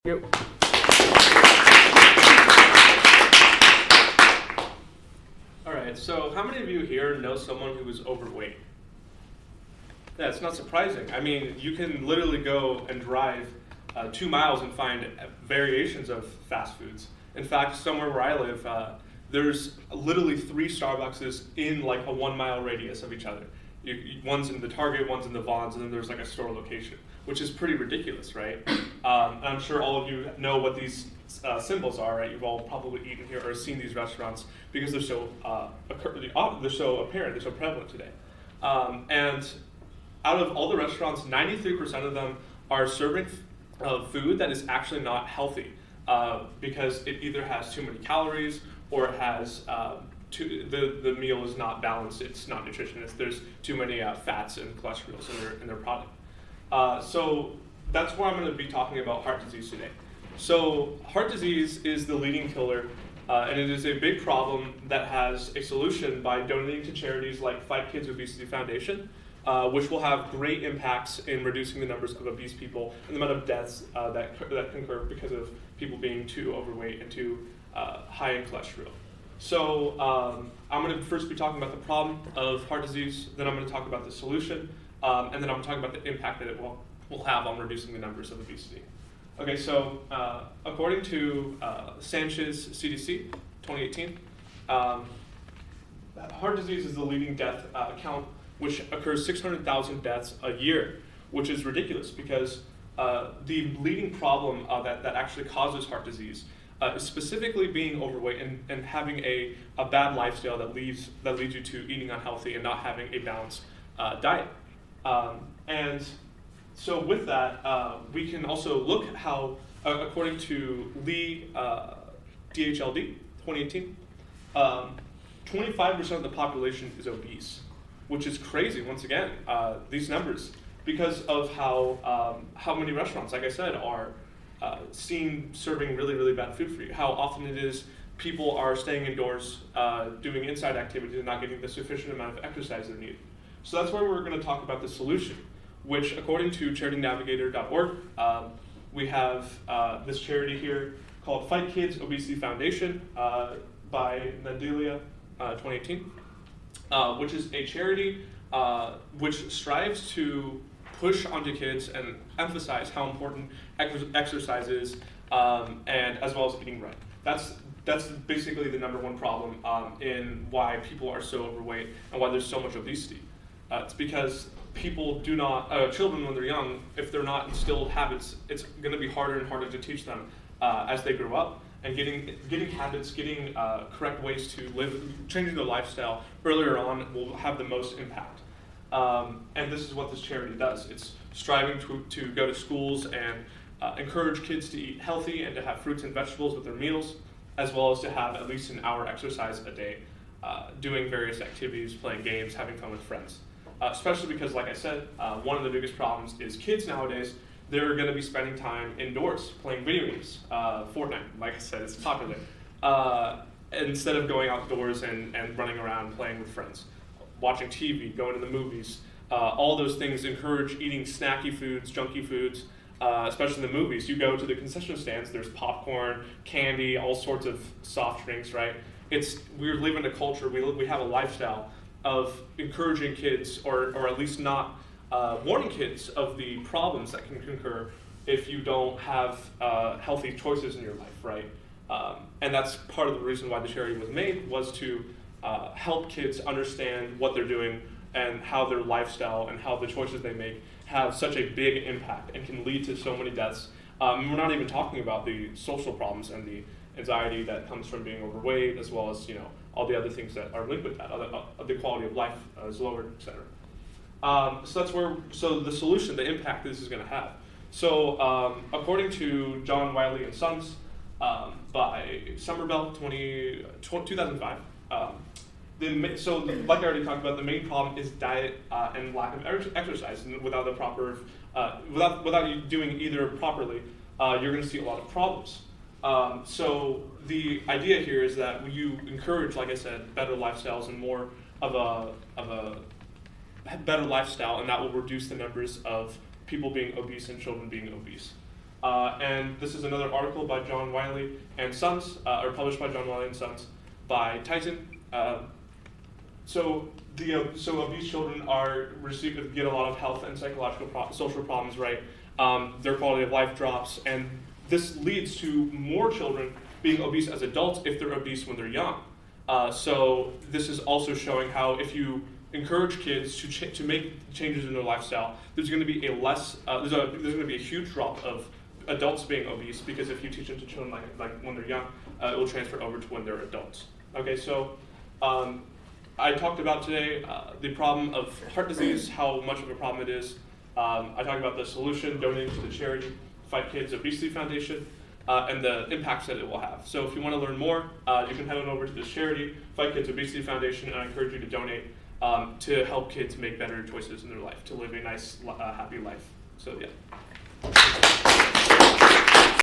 Yep. All right, so how many of you here know someone who is overweight? Yeah, it's not surprising. I mean, you can literally go and drive 2 miles and find variations of fast foods. In fact, somewhere where I live, there's literally 3 Starbucks in like a 1 mile radius of each other. One's in the Target, one's in the Vons, and then there's like a store location, which is pretty ridiculous, right? I'm sure all of you know what these symbols are, right? You've all probably eaten here or seen these restaurants because they're so apparent, they're so prevalent today. And out of all the restaurants, 93% of them are serving food that is actually not healthy because it either has too many calories or it has the meal is not balanced. It's not nutritious. There's too many fats and cholesterols in their product. So that's why I'm going to be talking about heart disease today. So heart disease is the leading killer, and it is a big problem that has a solution by donating to charities like Fight Kids Obesity Foundation, which will have great impacts in reducing the numbers of obese people and the amount of deaths that concur because of people being too overweight and too high in cholesterol. So I'm going to first be talking about the problem of heart disease, then I'm going to talk about the solution, and then I'm going to talk about the impact that it will have on reducing the numbers of obesity. Okay, so according to Sanchez CDC 2018, heart disease is the leading death count, which occurs 600,000 deaths a year, which is ridiculous because the leading problem that actually causes heart disease is specifically being overweight and having a bad lifestyle that leads you to eating unhealthy and not having a balanced diet. And so with that, we can also look how, according to Lee DHLD 2018, 25% of the population is obese, which is crazy. Once again, these numbers, because of how many restaurants, like I said, are seen serving really, really bad food for you. How often it is people are staying indoors, doing inside activities and not getting the sufficient amount of exercise they need. So that's why we're going to talk about the solution, which according to charitynavigator.org, we have this charity here called Fight Kids Obesity Foundation by Nadelia 2018, which is a charity which strives to push onto kids and emphasize how important exercise is, and as well as eating right. That's basically the number one problem in why people are so overweight and why there's so much obesity. It's because people do not, children when they're young, if they're not instilled habits, it's going to be harder and harder to teach them as they grow up. And getting habits, getting correct ways to live, changing their lifestyle earlier on will have the most impact. And this is what this charity does. It's striving to go to schools and encourage kids to eat healthy and to have fruits and vegetables with their meals, as well as to have at least an hour exercise a day, doing various activities, playing games, having fun with friends. Especially because, like I said, one of the biggest problems is kids nowadays, they're going to be spending time indoors playing video games. Fortnite, like I said, is popular. Instead of going outdoors and running around playing with friends. Watching TV, going to the movies, all those things encourage eating snacky foods, junky foods, especially in the movies. You go to the concession stands, there's popcorn, candy, all sorts of soft drinks, right? We live in a culture, we have a lifestyle of encouraging kids, or at least not warning kids of the problems that can occur if you don't have healthy choices in your life, right? And that's part of the reason why the charity was made, was to help kids understand what they're doing and how their lifestyle and how the choices they make have such a big impact and can lead to so many deaths. We're not even talking about the social problems and the anxiety that comes from being overweight, as well as all the other things that are linked with that. The quality of life is lowered, etc. So the solution, the impact this is going to have. So according to John Wiley and Sons, by Somerville 2005. So like I already talked about, the main problem is diet and lack of exercise. And without the proper, without you doing either properly, you're going to see a lot of problems. So the idea here is that you encourage, like I said, better lifestyles and more of a better lifestyle, and that will reduce the numbers of people being obese and children being obese. And this is another article by John Wiley and Sons, or published by John Wiley and Sons by Titan. So obese children get a lot of health and psychological social problems, right? Their quality of life drops, and this leads to more children being obese as adults if they're obese when they're young. So this is also showing how if you encourage kids to make changes in their lifestyle, there's going to be there's going to be a huge drop of adults being obese, because if you teach them to children like when they're young, it will transfer over to when they're adults. Okay, so I talked about today the problem of heart disease, how much of a problem it is. I talked about the solution, donating to the charity Fight Kids Obesity Foundation, and the impacts that it will have. So if you want to learn more, you can head on over to this charity, Fight Kids Obesity Foundation, and I encourage you to donate to help kids make better choices in their life, to live a nice, happy life. So yeah.